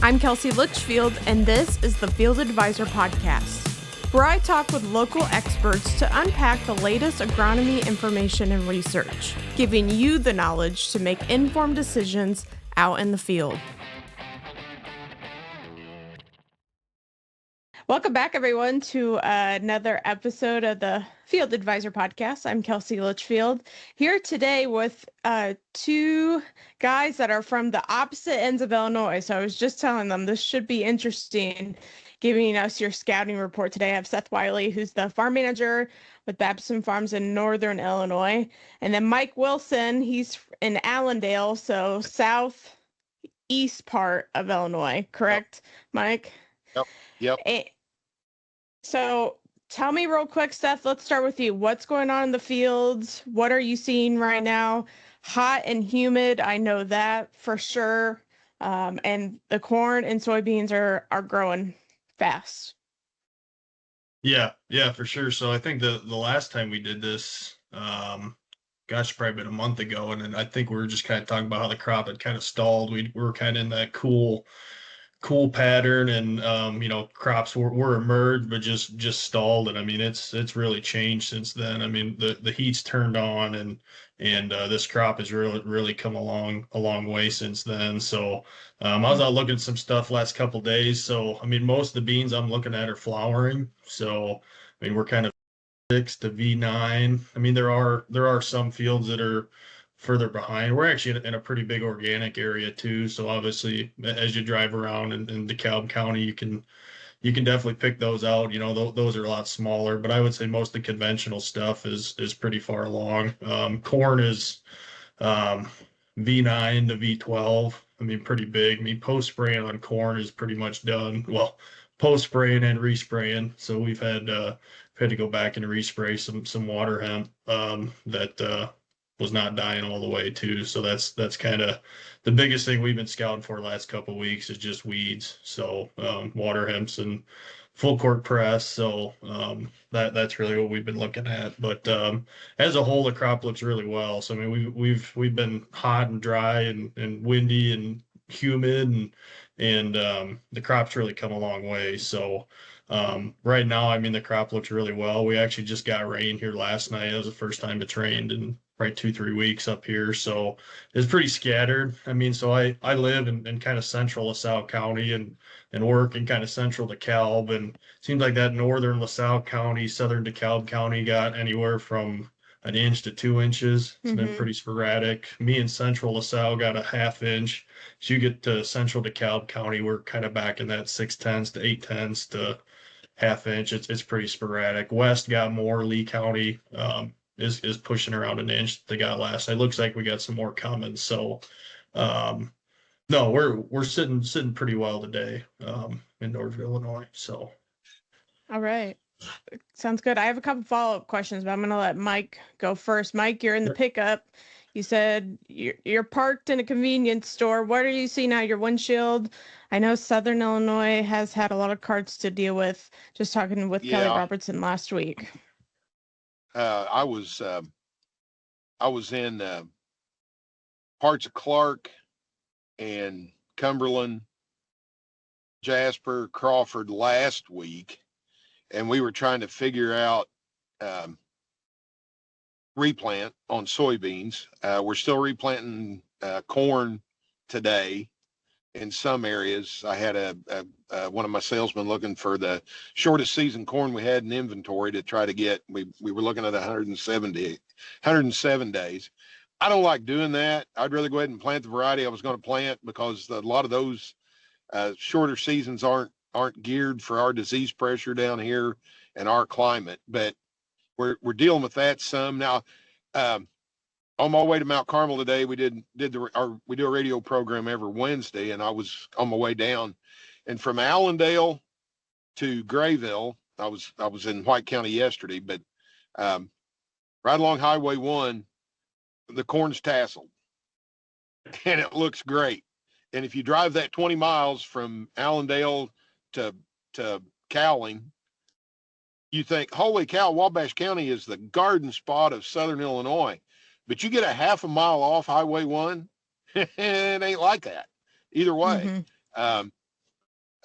I'm Kelsey Litchfield, and this is the Field Advisor Podcast, where I talk with local experts to unpack the latest agronomy information and research, giving you the knowledge to make informed decisions out in the field. Welcome back, everyone, to another episode of the Field Advisor Podcast. I'm Kelsey Litchfield, here today with two guys that are from the opposite ends of Illinois. So I was just telling them this should be interesting, giving us your scouting report today. I have Seth Wiley, who's the farm manager with Babson Farms in Northern Illinois. And then Mike Wilson, he's in Allendale, so southeast part of Illinois, correct, Mike? Yep. So tell me real quick, Seth, let's start with you. What's going on in the fields? What are you seeing right now? Hot and humid, I know that for sure. And the corn and soybeans are growing fast. Yeah, for sure. So I think the last time we did this, probably been a month ago, and then I think we were just kind of talking about how the crop had kind of stalled. We were kind of in that cool pattern, and crops were emerged but just stalled. And I mean it's really changed since then. I mean the heat's turned on, and this crop has really come a long way since then. So I was out looking at some stuff last couple days. So I mean most of the beans I'm looking at are flowering. So I mean we're kind of 6 to V9. I mean there are some fields that are further behind. We're actually in a pretty big organic area too. So obviously as you drive around in DeKalb County, you can definitely pick those out. Those are a lot smaller, but I would say most of the conventional stuff is pretty far along. Corn is V9 to V12. I mean, pretty big. I mean, post spraying on corn is pretty much done. Well, post spraying and respraying. So we've had to go back and respray some water hemp that was not dying all the way too. So that's kind of the biggest thing we've been scouting for the last couple of weeks is just weeds. So water hemps and full court press. So that's really what we've been looking at. But as a whole, the crop looks really well. So I mean we've been hot and dry and windy and humid, and the crop's really come a long way. So right now, I mean, the crop looks really well. We actually just got rain here last night. It was the first time it's rained in right 2-3 weeks up here. So it's pretty scattered. I mean, so I live in kind of central LaSalle County and work in kind of central DeKalb, and it seems like that northern LaSalle County, southern DeKalb County got anywhere from 1 inch to 2 inches. It's been pretty sporadic. Me in central LaSalle got a 1/2 inch. So you get to central DeKalb County, we're kind of back in that 6/10 to 8/10 to 1/2 inch. It's pretty sporadic. West got more. Lee County is pushing around 1 inch. They got last night. Looks like we got some more coming. So no, we're sitting pretty well today in Northern Illinois. So All right. Sounds good. I have a couple follow-up questions, but I'm going to let Mike go first. Mike, you're in the pickup. You said you're parked in a convenience store. What are you seeing out your windshield? I know Southern Illinois has had a lot of carts to deal with. Just talking with Kelly Robertson last week. I was in parts of Clark and Cumberland, Jasper, Crawford last week, and we were trying to figure out replant on soybeans. We're still replanting corn today in some areas. I had one of my salesmen looking for the shortest season corn we had in inventory to try to get. We were looking at 107 days. I don't like doing that. I'd rather go ahead and plant the variety I was going to plant, because a lot of those shorter seasons aren't geared for our disease pressure down here and our climate. But we're dealing with that some now. On my way to Mount Carmel today, we do a radio program every Wednesday, and I was on my way down, and from Allendale to Grayville, I was in White County yesterday, but right along Highway 1, the corn's tasseled, and it looks great. And if you drive that 20 miles from Allendale to Cowling, you think, holy cow, Wabash County is the garden spot of Southern Illinois. But you get a 1/2 mile off Highway 1, it ain't like that either way.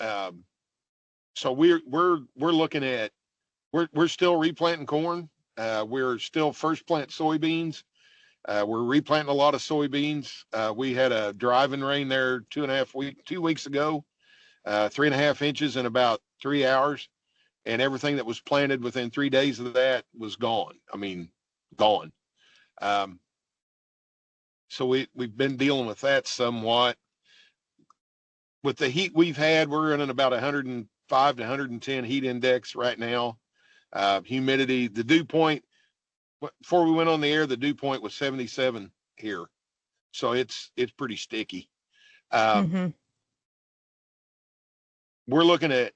So we're looking at, we're still replanting corn. We're still first plant soybeans. We're replanting a lot of soybeans. We had a driving rain there 2 weeks ago, 3.5 inches in about 3 hours. And everything that was planted within 3 days of that was gone. I mean, gone. So we've been dealing with that somewhat. With the heat we've had, we're running about 105 to 110 heat index right now. Humidity, the dew point, before we went on the air, the dew point was 77 here. So it's pretty sticky. We're looking at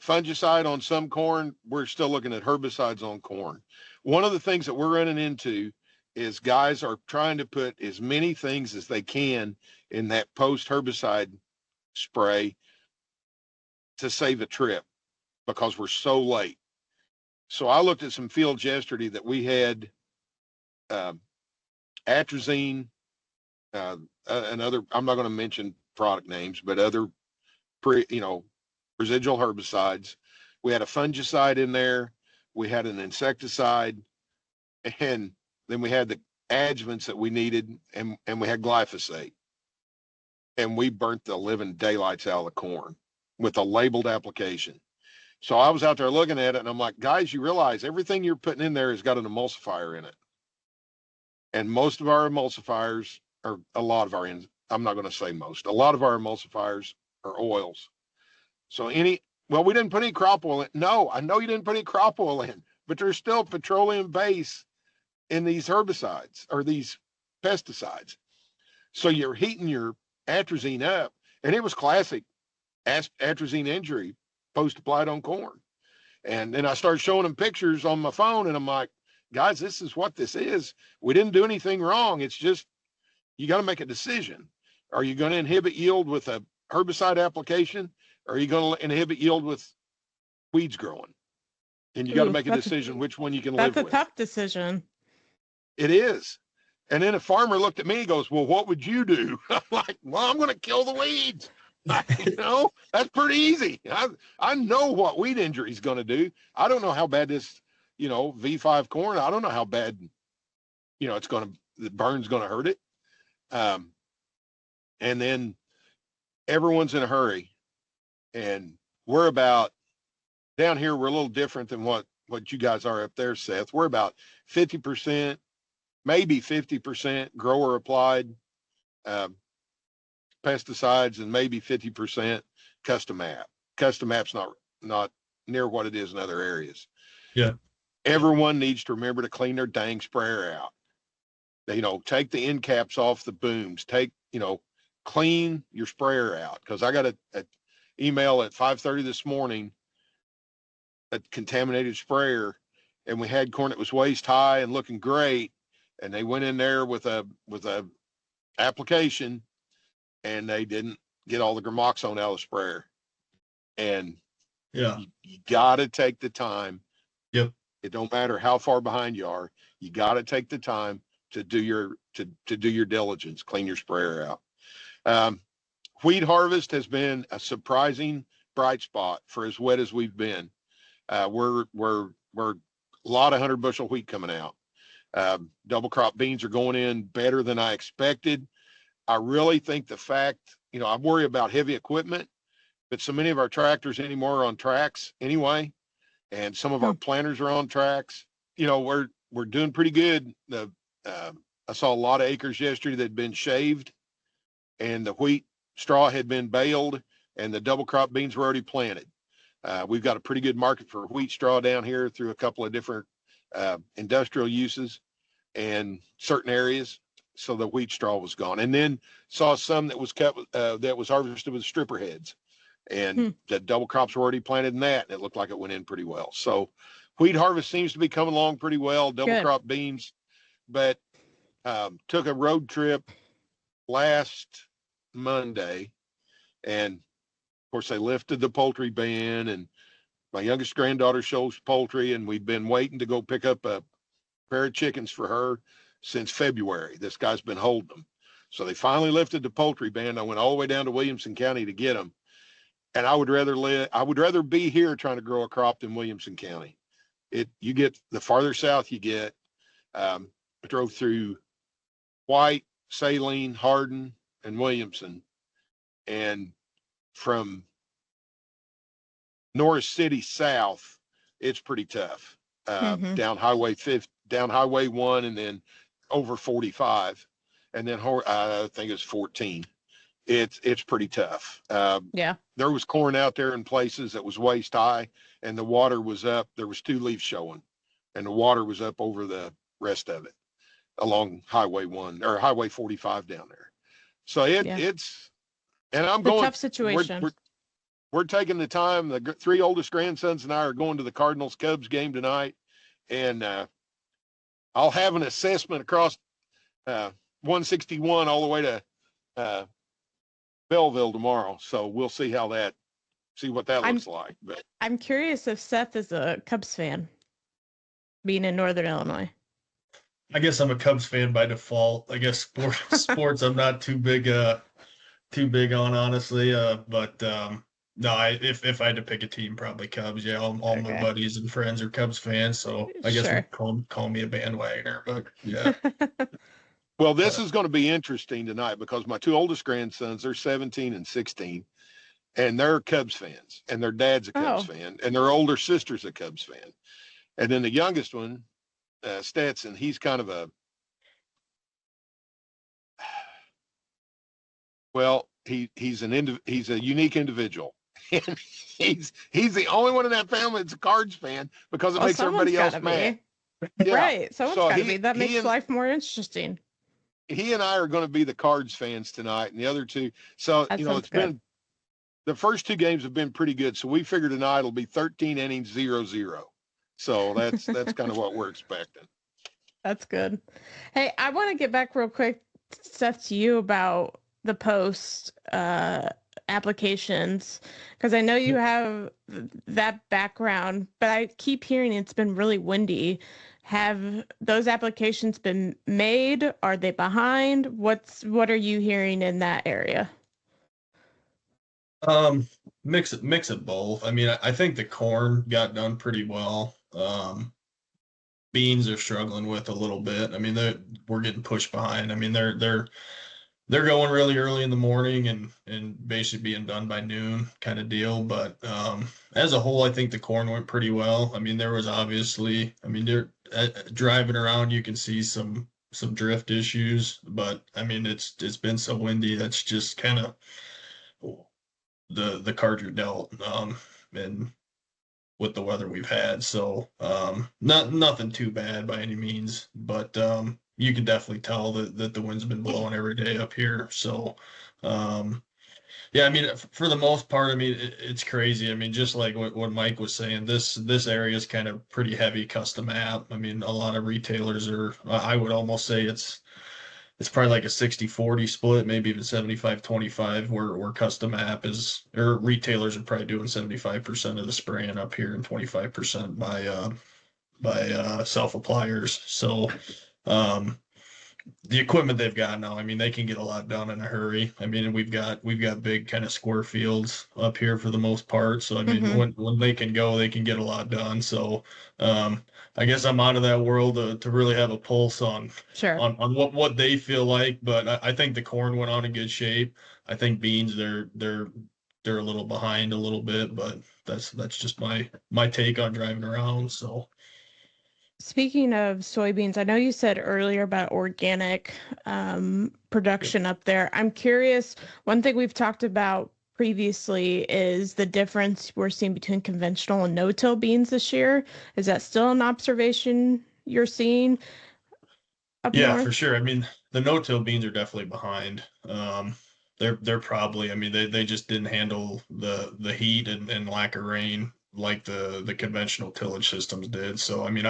fungicide on some corn. We're still looking at herbicides on corn. One of the things that we're running into is guys are trying to put as many things as they can in that post herbicide spray to save a trip because we're so late. So I looked at some fields yesterday that we had atrazine, another, I'm not going to mention product names, but other residual herbicides. We had a fungicide in there. We had an insecticide, and then we had the adjuvants that we needed, and we had glyphosate. And we burnt the living daylights out of the corn with a labeled application. So I was out there looking at it, and I'm like, guys, you realize everything you're putting in there has got an emulsifier in it. And most of our emulsifiers, or a lot of our, I'm not going to say most, a lot of our emulsifiers are oils. So we didn't put any crop oil in. No, I know you didn't put any crop oil in, but there's still petroleum base in these herbicides or these pesticides. So you're heating your atrazine up, and it was classic atrazine injury post applied on corn. And then I started showing them pictures on my phone, and I'm like, guys, this is what this is. We didn't do anything wrong. It's just, you got to make a decision. Are you going to inhibit yield with a herbicide application? Or are you going to inhibit yield with weeds growing? And you got to make a decision which one you can live with. That's a tough decision. It is. And then a farmer looked at me and goes, well, what would you do? I'm like, well, I'm going to kill the weeds. That's pretty easy. I know what weed injury is going to do. I don't know how bad this, V5 corn, I don't know how bad, the burn's going to hurt it. And then everyone's in a hurry. And we're about, down here, we're a little different than what you guys are up there, Seth. We're about 50%, maybe 50% grower applied pesticides, and maybe 50% custom app. Custom app's not near what it is in other areas. Yeah. Everyone needs to remember to clean their dang sprayer out. Take the end caps off the booms. Clean your sprayer out. Because I got a email at 5:30 this morning, a contaminated sprayer, and we had corn that was waist high and looking great, and they went in there with a application, and they didn't get all the gramoxone out of the sprayer. And yeah, you got to take the time. Yep. It don't matter how far behind you are. You got to take the time to do your diligence, clean your sprayer out. Wheat harvest has been a surprising bright spot for as wet as we've been. We're a lot of 100 bushel wheat coming out. Double crop beans are going in better than I expected. I really think the fact, I worry about heavy equipment, but so many of our tractors anymore are on tracks anyway, and some of our planters are on tracks. We're doing pretty good. I saw a lot of acres yesterday that had been shaved, and the wheat straw had been baled, and the double crop beans were already planted. We've got a pretty good market for wheat straw down here through a couple of different industrial uses and certain areas. So the wheat straw was gone. And then saw some that was cut, that was harvested with stripper heads, and the double crops were already planted in that, and it looked like it went in pretty well. So wheat harvest seems to be coming along pretty well. Double crop beans, but took a road trip last Monday, and of course they lifted the poultry ban, and my youngest granddaughter shows poultry, and we've been waiting to go pick up a pair of chickens for her since February. This guy's been holding them. So they finally lifted the poultry ban. I went all the way down to Williamson County to get them. and I would rather be here trying to grow a crop than Williamson County. You get the farther south you get. I drove through White, Saline, Hardin, and Williamson, and from Norris City south, it's pretty tough. Down Highway 1, and then over 45, and then I think it's 14. It's pretty tough. Yeah. There was corn out there in places that was waist high, and the water was up. There was 2 leaves showing, and the water was up over the rest of it along Highway 1 or Highway 45 down there. So it's, and I'm going. Tough situation. We're taking the time. The 3 oldest grandsons and I are going to the Cardinals Cubs game tonight, and I'll have an assessment across 161 all the way to Belleville tomorrow. So we'll see what that looks like. But I'm curious if Seth is a Cubs fan, being in Northern Illinois. I guess I'm a Cubs fan by default. I guess sports I'm not too big on, honestly. But no, if I had to pick a team, probably Cubs. Yeah, all my buddies and friends are Cubs fans, so I guess we call me a bandwagoner. But yeah. Well, this is going to be interesting tonight because my 2 oldest grandsons are 17 and 16, and they're Cubs fans, and their dad's a Cubs fan, and their older sister's a Cubs fan. And then the youngest one, Stetson, he's kind of he's a unique individual. And he's the only one in that family that's a Cards fan because it makes everybody else mad. Yeah. Right. Someone's got to be. That makes life more interesting. He and I are going to be the Cards fans tonight, and the other 2. So, it's been the first 2 games have been pretty good. So we figure tonight it'll be 13 innings, 0-0. So that's kind of what we're expecting. That's good. Hey, I want to get back real quick, Seth, to you about the post applications, because I know you have that background, but I keep hearing it's been really windy. Have those applications been made? Are they behind? What are you hearing in that area? Mix of both. I mean, I think the corn got done pretty well. Beans are struggling with a little bit. I mean, we're getting pushed behind. I mean, they're going really early in the morning and basically being done by noon kind of deal. But as a whole, I think the corn went pretty well. I mean, there was obviously, they're driving around, you can see some drift issues, but I mean, it's been so windy. That's just kind of the cards you're dealt, and with the weather we've had. So nothing too bad by any means, but you can definitely tell that the wind's been blowing every day up here. So yeah, I mean, for the most part, I mean, it's crazy. I mean, just like what Mike was saying, this area is kind of pretty heavy custom app. I mean, a lot of retailers I would almost say it's probably like a 60-40 split, maybe even 75-25, where custom app or retailers are probably doing 75% of the spraying up here and 25% by self-appliers. So the equipment they've got now, I mean, they can get a lot done in a hurry. I mean, we've got big kind of square fields up here for the most part. So I mean, when they can go, they can get a lot done. So I guess I'm out of that world to really have a pulse on what they feel like. But I think the corn went on in good shape. I think beans, they're a little behind a little bit, but that's just my take on driving around. So. Speaking of soybeans, I know you said earlier about organic production up there. I'm curious, one thing we've talked about previously is the difference we're seeing between conventional and no-till beans this year. Is that still an observation you're seeing up north? For sure. I mean, the no-till beans are definitely behind. They're probably, I mean, they just didn't handle the heat and lack of rain like the conventional tillage systems did. So I mean,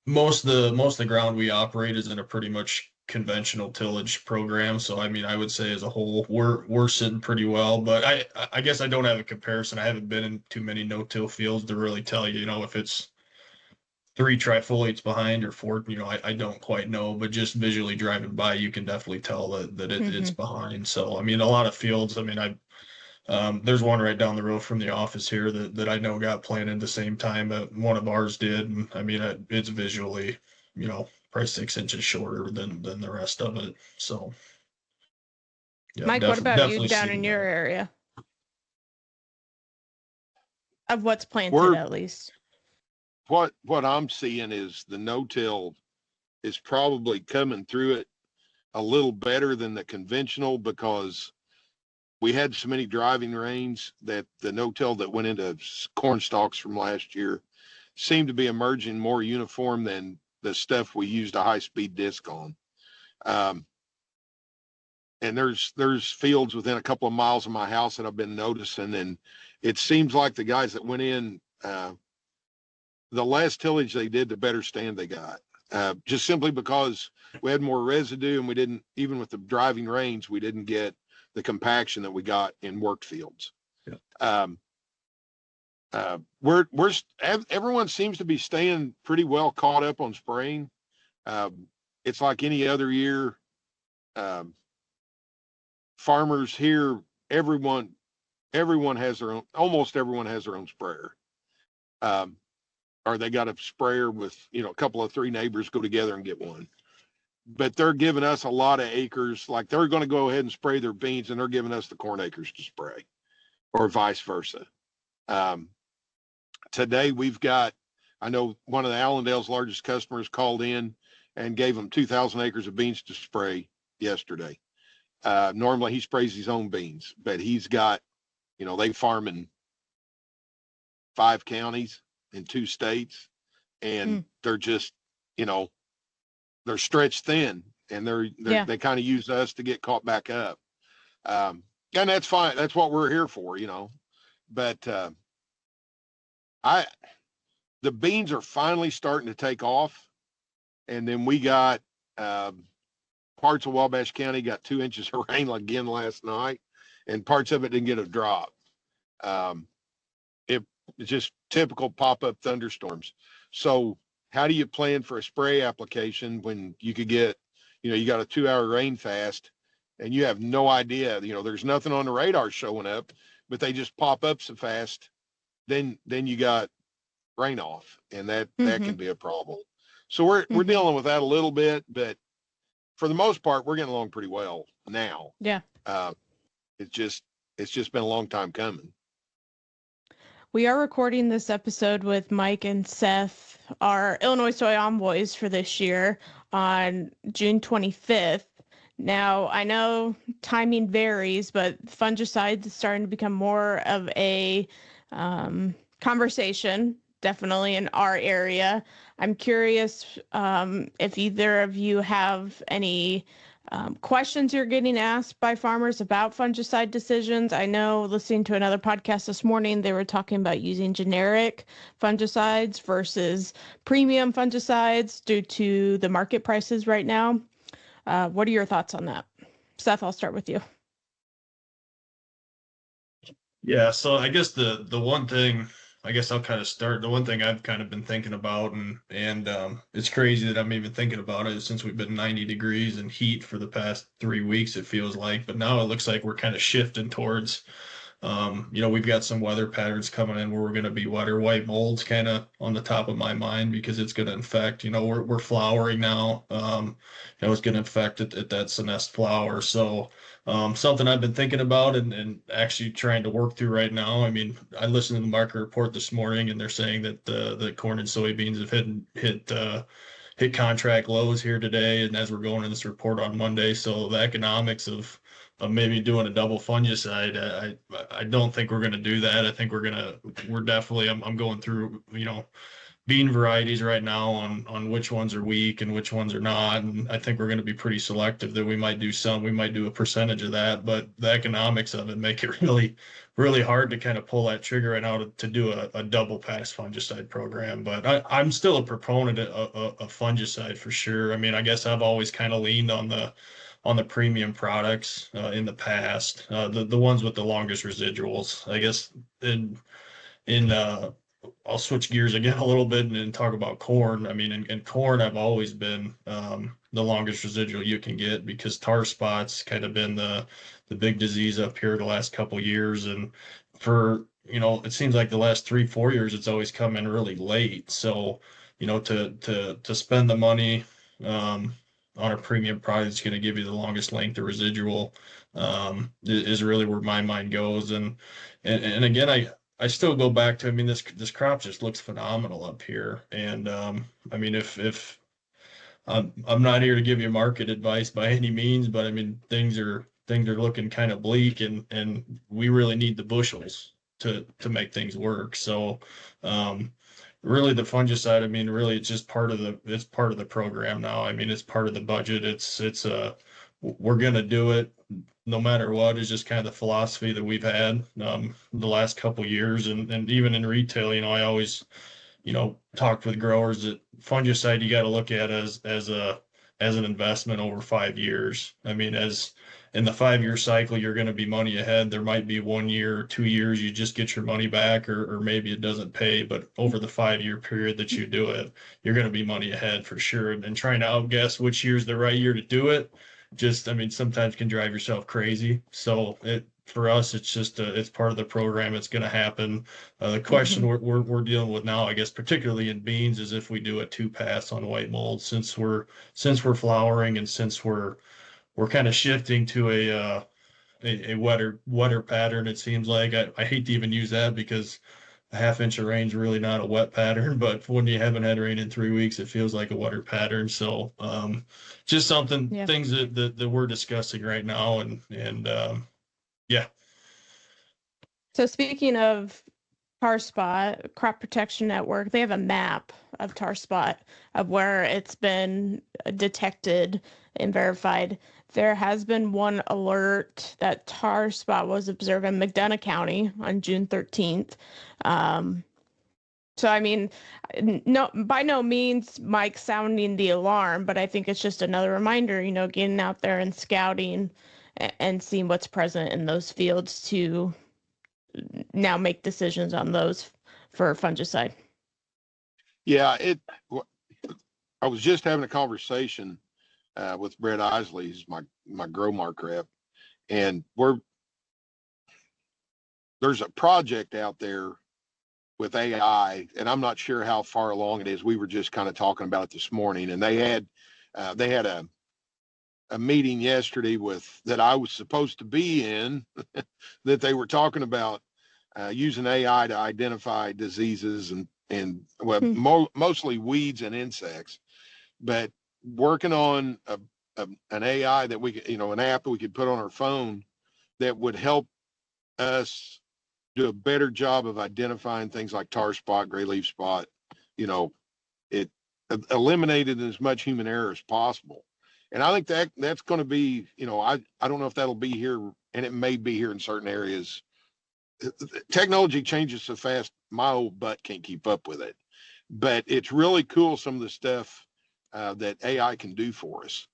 most of the ground we operate is in a pretty much conventional tillage program. So I mean, I would say as a whole, we're sitting pretty well. But I guess I don't have a comparison. I haven't been in too many no-till fields to really tell you, if it's 3 trifoliates behind or 4, I don't quite know. But just visually driving by, you can definitely tell that it's behind. So I mean, a lot of fields. I mean, There's one right down the road from the office here that I know got planted the same time that one of ours did. And I mean, it's visually, probably 6 inches shorter than the rest of it. So, yeah, Mike, what about you definitely down in seeing your that. area? Of what's planted, We're at least. what I'm seeing is the no-till is probably coming through it a little better than the conventional, because we had so many driving rains that the no-till that went into corn stalks from last year seemed to be emerging more uniform than the stuff we used a high-speed disc on. And there's fields within a couple of miles of my house that I've been noticing, and it seems like the guys that went in, the less tillage they did, the better stand they got. Just simply because we had more residue, and we didn't, even with the driving rains, we didn't get the compaction that we got in worked fields. Yeah. Everyone seems to be staying pretty well caught up on spraying. It's like any other year. Farmers here, everyone has their own, almost everyone has their own sprayer. Or they got a sprayer with, a couple of 3 neighbors go together and get one. But they're giving us a lot of acres. Like, they're going to go ahead and spray their beans, and they're giving us the corn acres to spray, or vice versa. Today we've got, I know one of the Allendale's largest customers called in and gave them 2,000 acres of beans to spray yesterday. Normally he sprays his own beans, but he's got, they farm in 5 counties in 2 states, and they're just, they're stretched thin, and they kind of use us to get caught back up. And that's fine. That's what we're here for, but, the beans are finally starting to take off. And then we got, parts of Wabash County got 2 inches of rain again last night, and parts of it didn't get a drop. It's just typical pop-up thunderstorms. So how do you plan for a spray application when you could get, you got a 2-hour rain fast, and you have no idea, there's nothing on the radar showing up, but they just pop up so fast. Then you got rain off, and that can be a problem. So we're dealing with that a little bit, but for the most part, we're getting along pretty well now. Yeah. It's just been a long time coming. We are recording this episode with Mike and Seth, our Illinois soy envoys for this year, on June 25th. Now, I know timing varies, but fungicide is starting to become more of a conversation, definitely in our area. I'm curious if either of you have any questions you're getting asked by farmers about fungicide decisions. I know, listening to another podcast this morning, they were talking about using generic fungicides versus premium fungicides due to the market prices right now. What are your thoughts on that? Seth, I'll start with you. Yeah, so I guess the one thing, I guess I'll kind of start. The one thing I've kind of been thinking about, and it's crazy that I'm even thinking about it, since we've been 90 degrees and heat for the past 3 weeks, it feels like. But now it looks like we're kind of shifting towards, we've got some weather patterns coming in where we're going to be wetter. White mold's kind of on the top of my mind, because it's going to infect. We're flowering now. It's going to infect at that senesced flower. So something I've been thinking about and actually trying to work through right now. I mean, I listened to the market report this morning, and they're saying that the corn and soybeans have hit contract lows here today, and as we're going in this report on Monday. So the economics of maybe doing a double fungicide, I don't think we're going to do that. I think we're definitely, I'm going through, bean varieties right now on which ones are weak and which ones are not. And I think we're going to be pretty selective, that we might do a percentage of that, but the economics of it make it really, really hard to kind of pull that trigger right now to do a double pass fungicide program. But I'm still a proponent of fungicide for sure. I mean, I guess I've always kind of leaned on the premium products in the past, the ones with the longest residuals, I guess. I'll switch gears again a little bit and talk about corn. I mean, in corn, I've always been the longest residual you can get, because tar spots kind of been the big disease up here the last couple of years. And for, it seems like the last 3-4 years, it's always come in really late. So, to spend the money, on a premium product that's going to give you the longest length of residual, is really where my mind goes. And again, I still go back to, I mean, this crop just looks phenomenal up here. And, I mean, if I'm not here to give you market advice by any means, but I mean, things are looking kind of bleak, and we really need the bushels to make things work. So, really the fungicide, I mean, really it's just it's part of the program now. I mean, it's part of the budget. We're going to do it no matter what, is just kind of the philosophy that we've had, the last couple years. And even in retail, I always, talked with growers that fungicide, you got to look at as an investment over 5 years. I mean, as in the 5-year cycle, you're going to be money ahead. There might be 1 year or 2 years you just get your money back, or maybe it doesn't pay. But over the 5-year period that you do it, you're going to be money ahead for sure. And trying to outguess which year's the right year to do it, I mean, sometimes can drive yourself crazy. So for us, it's just it's part of the program. It's going to happen. The question we're dealing with now, I guess, particularly in beans, is if we do a 2-pass on white mold, since we're flowering, and since we're kind of shifting to a wetter pattern. It seems like, I hate to even use that, because a 1/2 inch of rain is really not a wet pattern, but when you haven't had rain in 3 weeks, it feels like a wetter pattern. So just things that we're discussing right now, and yeah. So speaking of tar spot, Crop Protection Network, they have a map of tar spot, of where it's been detected and verified. There has been one alert that tar spot was observed in McDonough County on June 13th. So, I mean, no, by no means Mike sounding the alarm, but I think it's just another reminder, getting out there and scouting and seeing what's present in those fields to now make decisions on those for fungicide. Yeah, I was just having a conversation with Brett Isley, who's my Growmark rep, and there's a project out there with AI, and I'm not sure how far along it is. We were just kind of talking about it this morning, and they had a meeting yesterday that I was supposed to be in, that they were talking about using AI to identify diseases and mostly weeds and insects, but working on an AI that we could, an app that we could put on our phone that would help us do a better job of identifying things like tar spot, gray leaf spot. It eliminated as much human error as possible. And I think that's going to be, I don't know if that'll be here, and it may be here in certain areas. Technology changes so fast, my old butt can't keep up with it. But it's really cool, some of the stuff that AI can do for us.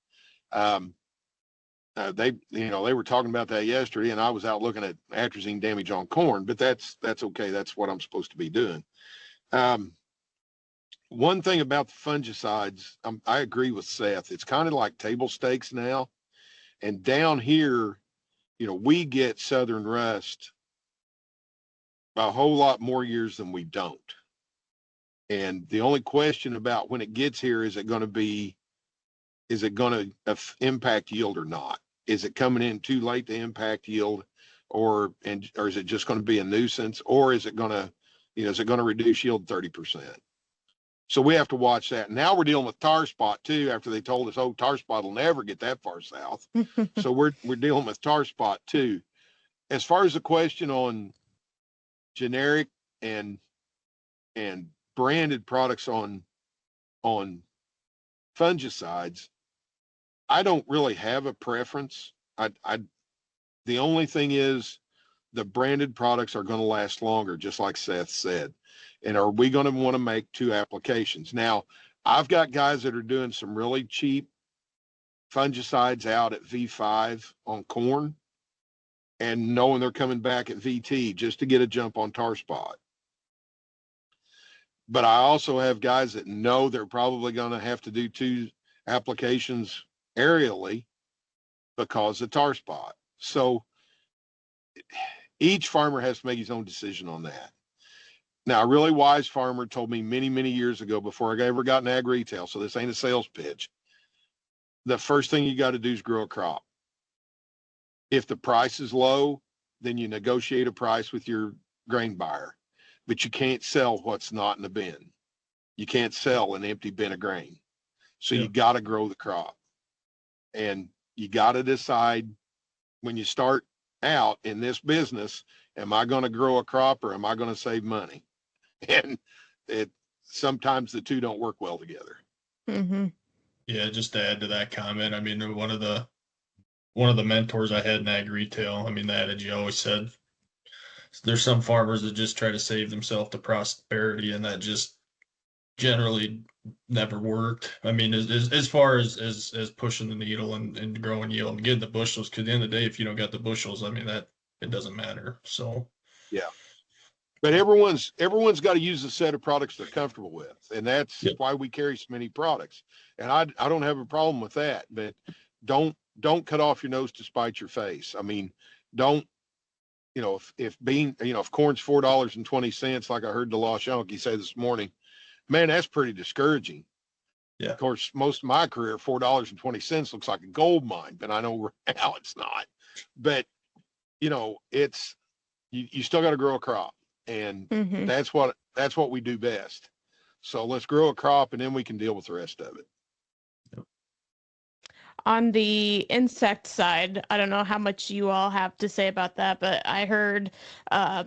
They were talking about that yesterday, and I was out looking at atrazine damage on corn, but that's okay. That's what I'm supposed to be doing. One thing about the fungicides, I agree with Seth. It's kind of like table stakes now. And down here, we get southern rust by a whole lot more years than we don't. And the only question about when it gets here, is it going to impact yield or not? Is it coming in too late to impact yield, or is it just going to be a nuisance, or is it going to reduce yield 30%? So we have to watch that. Now we're dealing with tar spot too, after they told us, tar spot will never get that far south. So we're dealing with tar spot too. As far as the question on generic and branded products on fungicides, I don't really have a preference. The only thing is, the branded products are going to last longer, just like Seth said. And are we going to want to make 2 applications? Now, I've got guys that are doing some really cheap fungicides out at V5 on corn, and knowing they're coming back at VT just to get a jump on tar spot. But I also have guys that know they're probably going to have to do 2 applications aerially because of tar spot. So each farmer has to make his own decision on that. Now, a really wise farmer told me many, many years ago before I ever got in ag retail, so this ain't a sales pitch, the first thing you got to do is grow a crop. If the price is low, then you negotiate a price with your grain buyer, but you can't sell what's not in the bin. You can't sell an empty bin of grain. So you got to grow the crop, and you got to decide when you start out in this business, am I going to grow a crop or am I going to save money? And sometimes the two don't work well together. Mm-hmm. Yeah, just to add to that comment, I mean, one of the mentors I had in ag retail, I mean, the adage he always said, there's some farmers that just try to save themselves to prosperity, and that just generally never worked. I mean, as far as pushing the needle and growing yield and getting the bushels, because at the end of the day, if you don't got the bushels, I mean, that it doesn't matter. So yeah. But everyone's got to use a set of products they're comfortable with, and that's why we carry so many products. And I don't have a problem with that, but don't cut off your nose to spite your face. I mean, don't, if corn's $4.20, like I heard DeLaw Shonky say this morning, man, that's pretty discouraging. Yeah. Of course, most of my career, $4.20 looks like a gold mine, but I know now it's not. But it's you still got to grow a crop. And that's what we do best. So let's grow a crop, and then we can deal with the rest of it. Yep. On the insect side, I don't know how much you all have to say about that, but I heard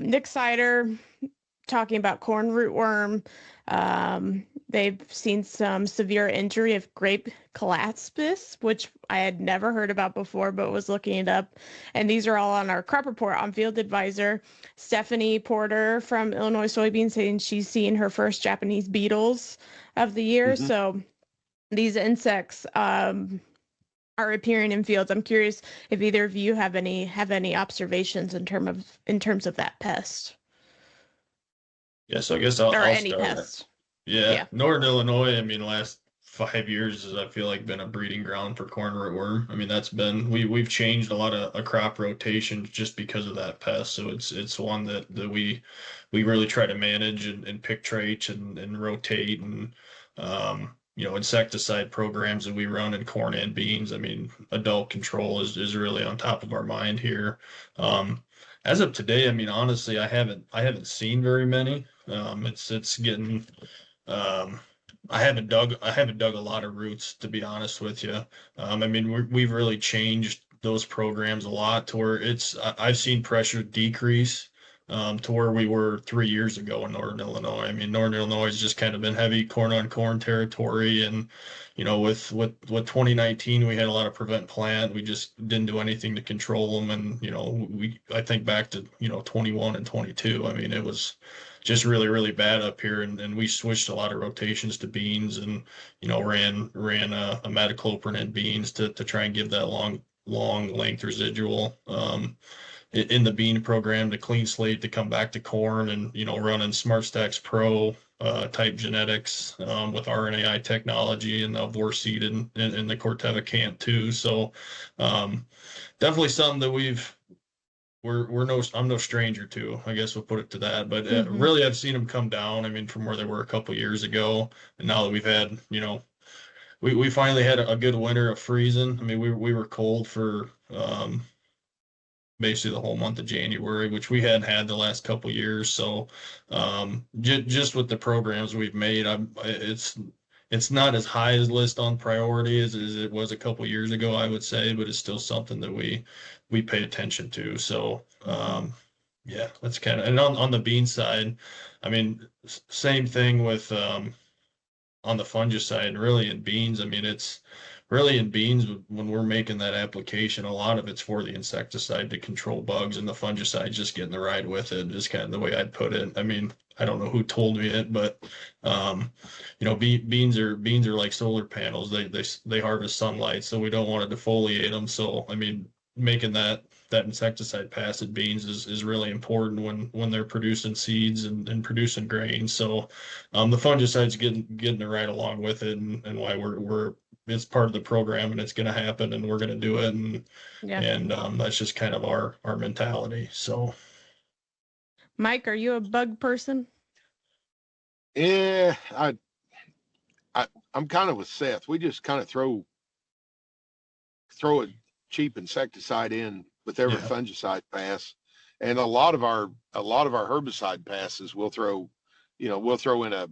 Nick Sider talking about corn rootworm. They've seen some severe injury of grape colaspis, which I had never heard about before, but was looking it up. And these are all on our crop report on Field Advisor. Stephanie Porter from Illinois Soybeans saying she's seen her first Japanese beetles of the year. Mm-hmm. So these insects are appearing in fields. I'm curious if either of you have any observations in terms of that pest. Yeah, so I guess I'll any start. pest. Yeah. Northern Illinois, I mean, last 5 years has, I feel like, been a breeding ground for corn rootworm. I mean, that's been we've changed a lot of crop rotations just because of that pest. So it's one that we really try to manage and pick traits and rotate and insecticide programs that we run in corn and beans. I mean, adult control is really on top of our mind here. As of today, I mean, honestly, I haven't seen very many. It's getting I haven't dug a lot of roots, to be honest with you. I mean, we've really changed those programs a lot to where I've seen pressure decrease to where we were 3 years ago in Northern Illinois. I mean, Northern Illinois has just kind of been heavy corn on corn territory, and with 2019, we had a lot of prevent plant. We just didn't do anything to control them, and I think back to 21 and 22. I mean, it was just really, really bad up here, and we switched a lot of rotations to beans, and ran a metacloprid in beans to try and give that long length residual in the bean program, to clean slate to come back to corn, and running Smart Stacks Pro type genetics with RNAi technology and the Vorseed and the Corteva Cant too. So definitely something that I'm no stranger to, I guess we'll put it to that. But really, I've seen them come down. I mean, from where they were a couple years ago, and now that we've had, we finally had a good winter of freezing. I mean, we were cold for basically the whole month of January, which we hadn't had the last couple years. So just with the programs we've made, it's not as high as list on priority as it was a couple years ago, I would say, but it's still something that we pay attention to. So that's kind of, and on the bean side, I mean, same thing with on the fungicide, really in beans. I mean, it's really in beans when we're making that application, a lot of it's for the insecticide to control bugs, and the fungicide just getting the ride with it is kind of the way I'd put it. I mean, I don't know who told me it, but beans are like solar panels. They harvest sunlight, so we don't want to defoliate them. So I mean, making that insecticide pass at beans is really important when they're producing seeds and producing grain. So the fungicide's getting it right along with it, and why we're it's part of the program and it's going to happen and we're going to do it. And that's just kind of our mentality. So, Mike, are you a bug person? Yeah, I'm kind of with Seth. We just kind of throw a cheap insecticide in with every fungicide pass, and a lot of our herbicide passes we'll throw in a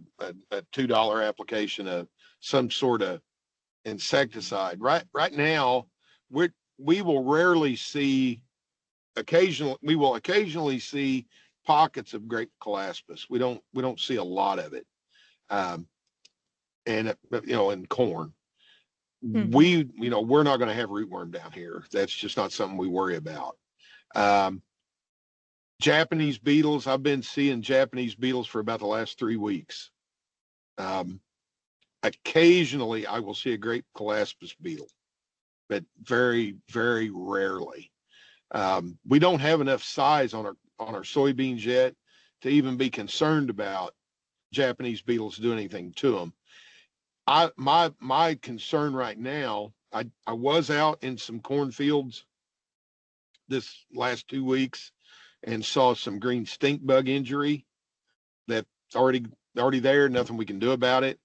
$2 application of some sort of insecticide. Right now, we will rarely see. We will occasionally see pockets of grape colaspis. We don't see a lot of it, and in corn. Mm-hmm. We're not going to have rootworm down here. That's just not something we worry about. Japanese beetles, I've been seeing Japanese beetles for about the last 3 weeks. Occasionally I will see a grape colaspis beetle, but very, very rarely. We don't have enough size on our soybeans yet to even be concerned about Japanese beetles doing anything to them. My concern right now, I was out in some cornfields this last 2 weeks and saw some green stink bug injury that's already there. Nothing we can do about it.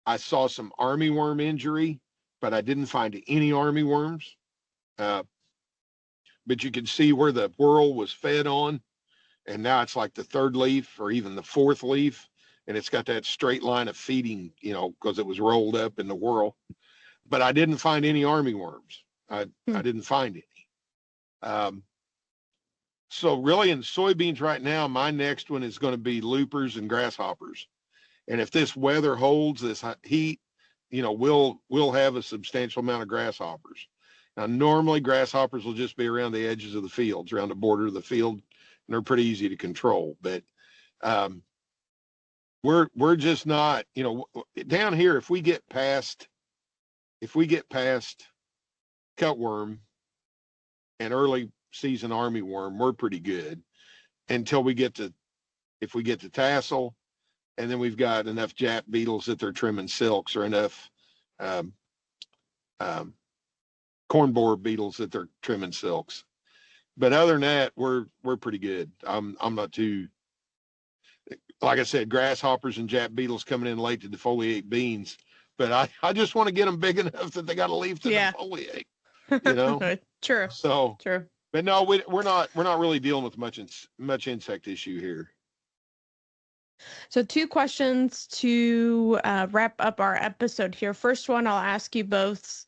I saw some armyworm injury, but I didn't find any armyworms. But you can see where the whorl was fed on, and now it's like the third leaf or even the fourth leaf, and it's got that straight line of feeding, because it was rolled up in the whorl. But I didn't find any armyworms. I didn't find any. So really in soybeans right now, my next one is going to be loopers and grasshoppers. And if this weather holds, this heat, we'll have a substantial amount of grasshoppers. Now, normally grasshoppers will just be around the edges of the fields, around the border of the field, and they're pretty easy to control. But we're just not, down here. If we get past cutworm and early season armyworm, we're pretty good until if we get to tassel, and then we've got enough Jap beetles that they're trimming silks, or enough corn borer beetles that they're trimming silks. But other than that, we're pretty good. I'm not too, like I said, grasshoppers and Jap beetles coming in late to defoliate beans. But I just want to get them big enough that they got to leave to defoliate. True. So true. But no, we're not really dealing with much insect issue here. So 2 questions to wrap up our episode here. First one, I'll ask you both.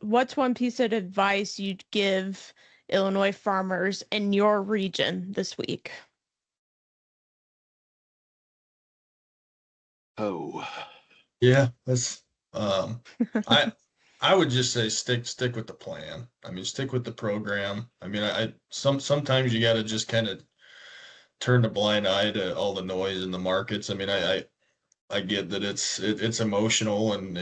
What's one piece of advice you'd give Illinois farmers in your region this week? Oh, yeah, that's I would just say stick with the plan. I mean, stick with the program. I mean, sometimes you got to just kind of turn a blind eye to all the noise in the markets. I mean, I get that it's emotional and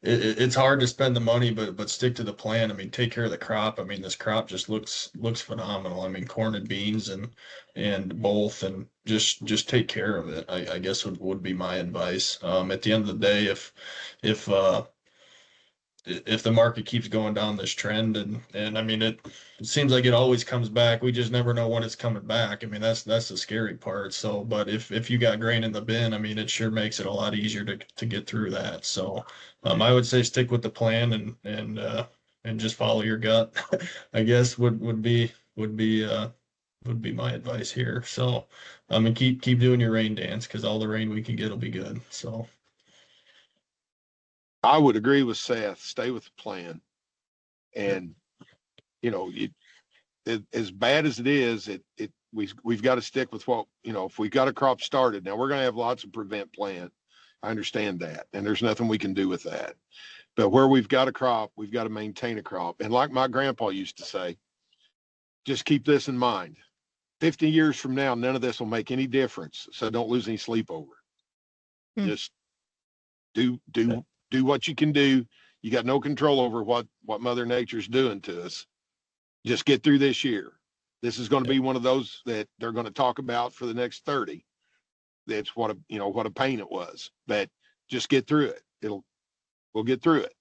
it's hard to spend the money, but stick to the plan. I mean, take care of the crop. I mean, this crop just looks phenomenal. I mean, corn and beans and both, and just take care of it. I guess would be my advice. At the end of the day, if the market keeps going down this trend, and I mean it seems like it always comes back. We just never know when it's coming back. I mean, that's the scary part. So, but if you got grain in the bin, I mean, it sure makes it a lot easier to get through that. So, I would say stick with the plan and just follow your gut. I guess would be my advice here. So, and keep doing your rain dance, because all the rain we can get will be good. So. I would agree with Seth. Stay with the plan, and as bad as it is, we've got to stick with what if we got a crop started. Now we're going to have lots of prevent plant. I understand that, and there's nothing we can do with that. But where we've got a crop, we've got to maintain a crop. And like my grandpa used to say, just keep this in mind: 50 years from now, none of this will make any difference. So don't lose any sleep over it. Just do what you can do. You got no control over what Mother Nature's doing to us. Just get through this year. This is going to be one of those that they're going to talk about for the next 30. That's what a pain it was. But just get through it. We'll get through it.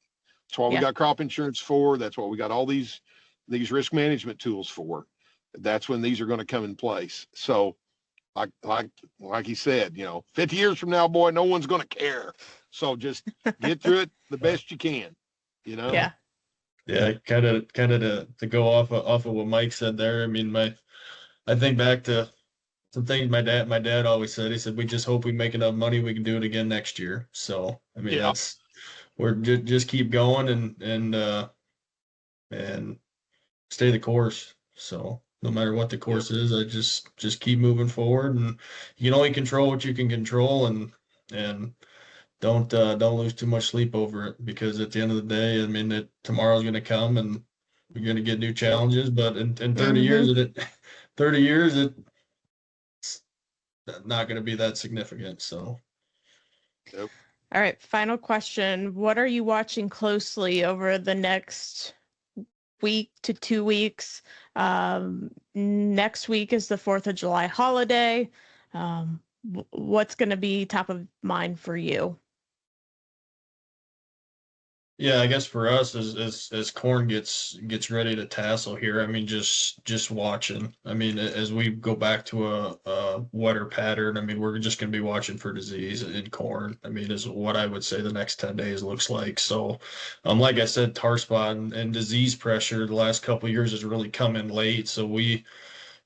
That's what we got crop insurance for. That's what we got all these risk management tools for. That's when these are going to come in place. So like he said, 50 years from now, boy, no one's going to care. So just get through it the best you can, Yeah. Yeah. Kind of to go off of what Mike said there. I mean, I think back to some things my dad always said. He said, we just hope we make enough money we can do it again next year. So, I mean, we're just keep going and stay the course. So no matter what the course is, I just keep moving forward, and you can only control what you can control, and don't lose too much sleep over it, because at the end of the day, I mean, tomorrow's going to come and we're going to get new challenges, but in 30 years, 30 years, it's not going to be that significant. So. Yep. All right. Final question. What are you watching closely over the next week to 2 weeks? Next week is the 4th of July holiday. What's going to be top of mind for you? Yeah, I guess for us, as corn gets ready to tassel here, I mean, just watching. I mean, as we go back to a wetter pattern, I mean, we're just going to be watching for disease in corn. I mean, is what I would say the next 10 days looks like. So, like I said, tar spot and disease pressure the last couple of years has really come in late. So we,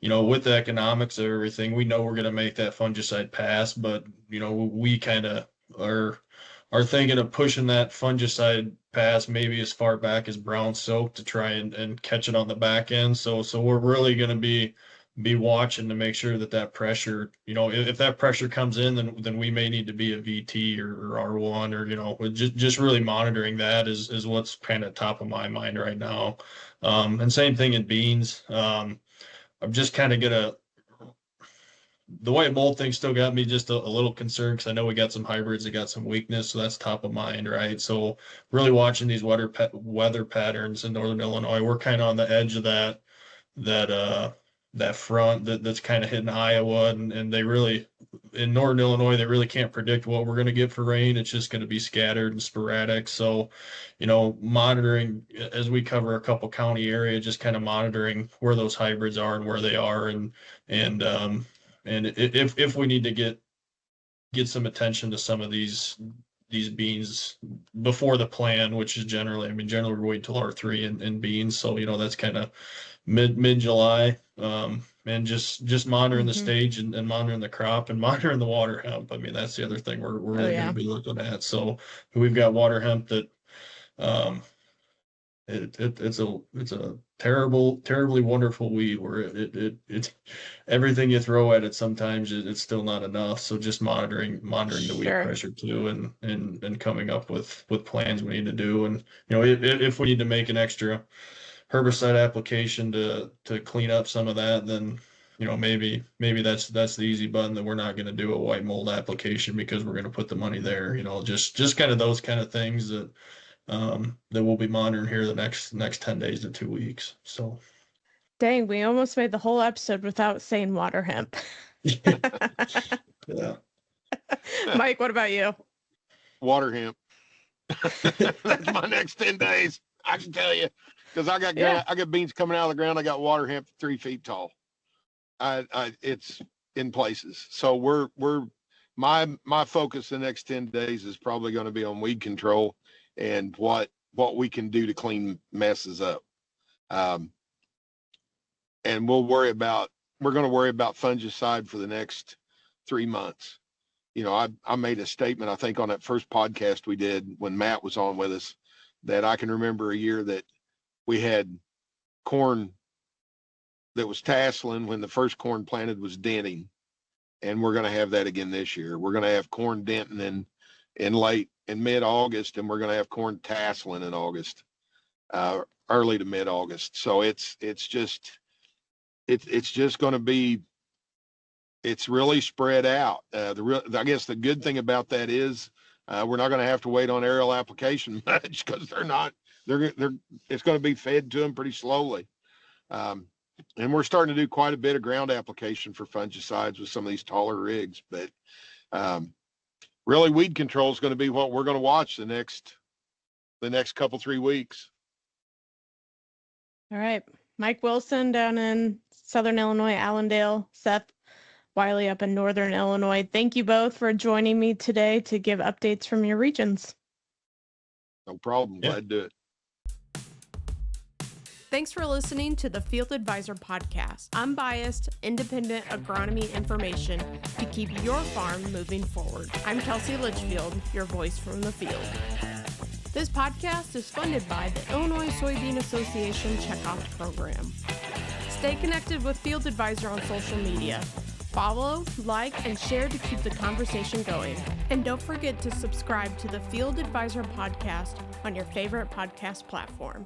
with the economics of everything, we know we're going to make that fungicide pass, but we kind of are thinking of pushing that fungicide pass maybe as far back as brown soak to try and catch it on the back end. So we're really going to be watching to make sure that pressure, if that pressure comes in, then we may need to be a VT or R1, or, just really monitoring that is what's kind of top of my mind right now. And same thing in beans. I'm just kind of the white mold thing still got me just a little concerned, because I know we got some hybrids that got some weakness, so that's top of mind, right? So really watching these weather patterns in northern Illinois. We're kind of on the edge of that front that's kind of hitting Iowa, and they really, in northern Illinois, they really can't predict what we're going to get for rain. It's just going to be scattered and sporadic. So, monitoring as we cover a couple county area, just kind of monitoring where those hybrids are and where they are, and if we need to get some attention to some of these beans before the plan, which is generally we're waiting till R3 in beans. So, that's kind of mid July, and just monitoring the stage and monitoring the crop and monitoring the water hemp. I mean, that's the other thing we're really going to be looking at. So we've got water hemp that, it's a terribly wonderful weed where it everything you throw at it, sometimes it's still not enough. So just monitoring the weed pressure too, and coming up with plans we need to do. And if we need to make an extra herbicide application to clean up some of that, then maybe that's the easy button, that we're not going to do a white mold application because we're going to put the money there. Just kind of those kind of things that we'll be monitoring here the next 10 days to 2 weeks. So, dang, we almost made the whole episode without saying water hemp. Yeah. Mike, what about you? Water hemp. That's my next 10 days. I can tell you, because I got beans coming out of the ground. I got water hemp 3 feet tall. It's in places. So my focus the next 10 days is probably going to be on weed control and what we can do to clean messes up. And we're going to worry about fungicide for the next 3 months. I made a statement, I think, on that first podcast we did when Matt was on with us, that I can remember a year that we had corn that was tasseling when the first corn planted was denting. And we're going to have that again this year. We're going to have corn denting in mid-August, and we're going to have corn tasseling in August, early to mid-August. So it's just going to be, it's really spread out. I guess the good thing about that is we're not going to have to wait on aerial application much, because it's going to be fed to them pretty slowly. And we're starting to do quite a bit of ground application for fungicides with some of these taller rigs, but really weed control is going to be what we're going to watch the next couple, 3 weeks. All right. Mike Wilson down in Southern Illinois, Allendale, Seth Wiley up in Northern Illinois. Thank you both for joining me today to give updates from your regions. No problem. Yeah. Glad to do it. Thanks for listening to the Field Advisor Podcast, unbiased, independent agronomy information to keep your farm moving forward. I'm Kelsey Litchfield, your voice from the field. This podcast is funded by the Illinois Soybean Association Checkoff Program. Stay connected with Field Advisor on social media. Follow, like, and share to keep the conversation going. And don't forget to subscribe to the Field Advisor Podcast on your favorite podcast platform.